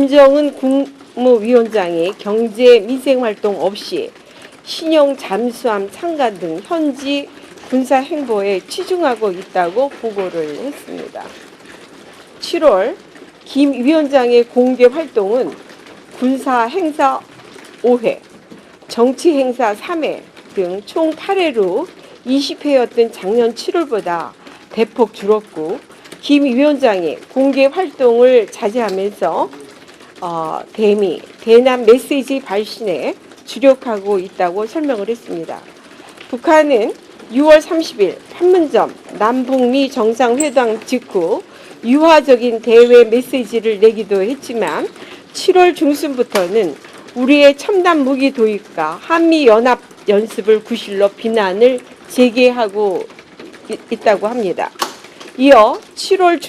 김정은 국무위원장이 경제 미생활동 없이 신용 잠수함 참관 등 현지 군사 행보에 치중하고 있다고 보고를 했습니다. 7월 김 위원장의 공개 활동은 군사 행사 5회, 정치 행사 3회 등 총 8회로 20회였던 작년 7월보다 대폭 줄었고, 김 위원장이 공개 활동을 자제하면서 대남 메시지 발신에 주력하고 있다고 설명을 했습니다. 북한은 6월 30일 판문점 남북미 정상회담 직후 유화적인 대외 메시지를 내기도 했지만 7월 중순부터는 우리의 첨단 무기 도입과 한미연합 연습을 구실로 비난을 제기하고 있다고 합니다. 이어 7월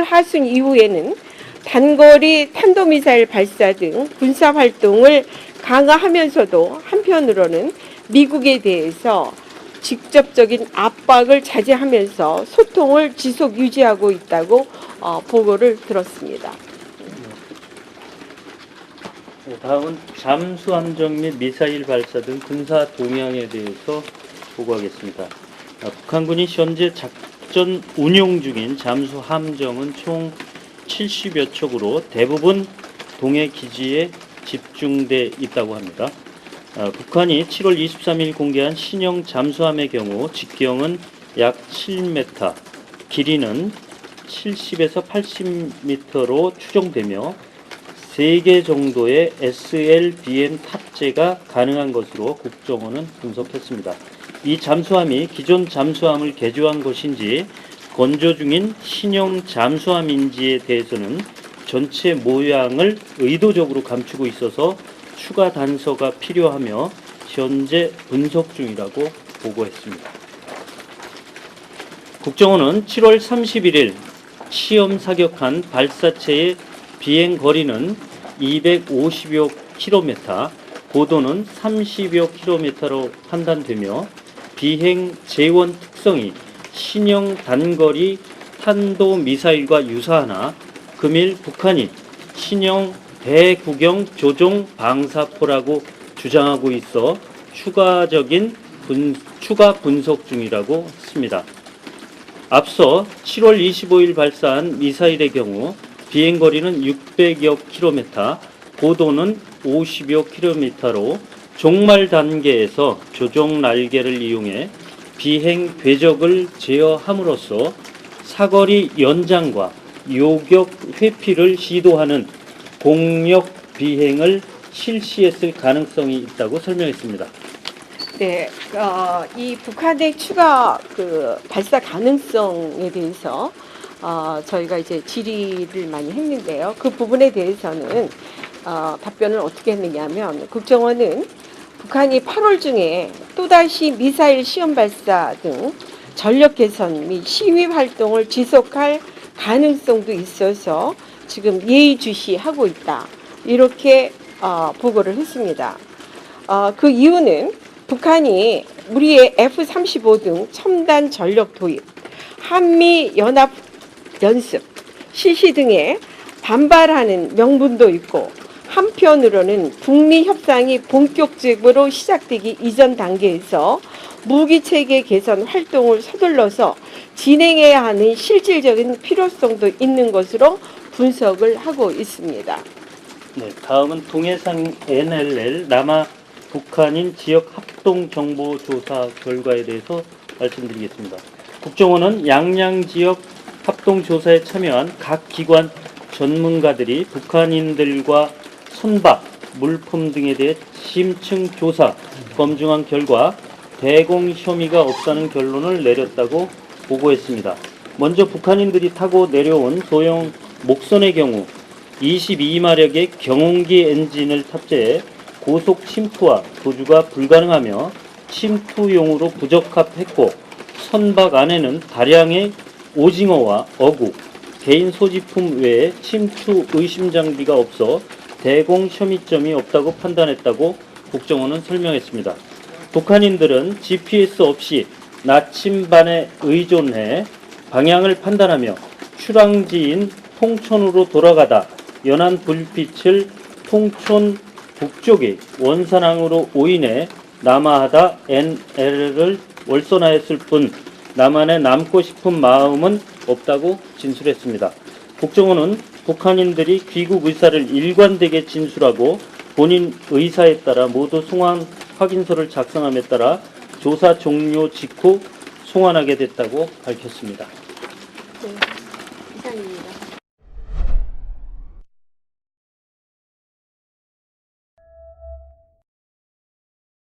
하순 이후에는 단거리 탄도미사일 발사 등 군사활동을 강화하면서도 한편으로는 미국에 대해서 직접적인 압박을 자제하면서 소통을 지속 유지하고 있다고 보고를 들었습니다. 다음은 잠수함정 및 미사일 발사 등 군사 동향에 대해서 보고하겠습니다. 북한군이 현재 작전 운용 중인 잠수함정은 총 70여 척으로 대부분 동해 기지에 집중돼 있다고 합니다. 북한이 7월 23일 공개한 신형 잠수함의 경우 직경은 약 7m, 길이는 70에서 80m로 추정되며 3개 정도의 SLBM 탑재가 가능한 것으로 국정원은 분석했습니다. 이 잠수함이 기존 잠수함을 개조한 것인지 건조 중인 신형 잠수함인지에 대해서는 전체 모양을 의도적으로 감추고 있어서 추가 단서가 필요하며 현재 분석 중이라고 보고했습니다. 국정원은 7월 31일 시험 사격한 발사체의 비행 거리는 250여 킬로미터, 고도는 30여 킬로미터로 판단되며 비행 재원 특성이 신형 단거리 탄도미사일과 유사하나 금일 북한이 신형 대구경 조종 방사포라고 주장하고 있어 추가 분석 중이라고 했습니다. 앞서 7월 25일 발사한 미사일의 경우 비행거리는 600여 킬로미터, 고도는 50여 킬로미터로 종말 단계에서 조종 날개를 이용해 비행 궤적을 제어함으로써 사거리 연장과 요격 회피를 시도하는 공역 비행을 실시했을 가능성이 있다고 설명했습니다. 네, 이 북한의 추가 발사 가능성에 대해서 저희가 이제 질의를 많이 했는데요. 그 부분에 대해서는 답변을 어떻게 했느냐면, 국정원은 북한이 8월 중에 또다시 미사일 시험 발사 등 전력 개선 및 시위 활동을 지속할 가능성도 있어서 지금 예의주시하고 있다, 이렇게 보고를 했습니다. 그 이유는 북한이 우리의 F-35 등 첨단 전력 도입, 한미 연합 연습, 실시 등에 반발하는 명분도 있고, 한편으로는 북미 협상이 본격적으로 시작되기 이전 단계에서 무기체계 개선 활동을 서둘러서 진행해야 하는 실질적인 필요성도 있는 것으로 분석을 하고 있습니다. 네, 다음은 동해상 NLL 남하 북한인 지역 합동 정보 조사 결과에 대해서 말씀드리겠습니다. 국정원은 양양 지역 합동 조사에 참여한 각 기관 전문가들이 북한인들과 선박, 물품 등에 대해 심층 조사, 검증한 결과 대공 혐의가 없다는 결론을 내렸다고 보고했습니다. 먼저 북한인들이 타고 내려온 소형 목선의 경우 22마력의 경운기 엔진을 탑재해 고속 침투와 도주가 불가능하며 침투용으로 부적합했고, 선박 안에는 다량의 오징어와 어구, 개인 소지품 외에 침투 의심 장비가 없어 대공 혐의점이 없다고 판단했다고 국정원은 설명했습니다. 북한인들은 GPS 없이 나침반에 의존해 방향을 판단하며 출항지인 통천으로 돌아가다 연한 불빛을 통천 북쪽의 원산항으로 오인해 남하하다 NLL을 월선하였을 뿐 남한에 남고 싶은 마음은 없다고 진술했습니다. 국정원은 북한인들이 귀국 의사를 일관되게 진술하고 본인 의사에 따라 모두 송환 확인서를 작성함에 따라 조사 종료 직후 송환하게 됐다고 밝혔습니다. 네, 이상입니다.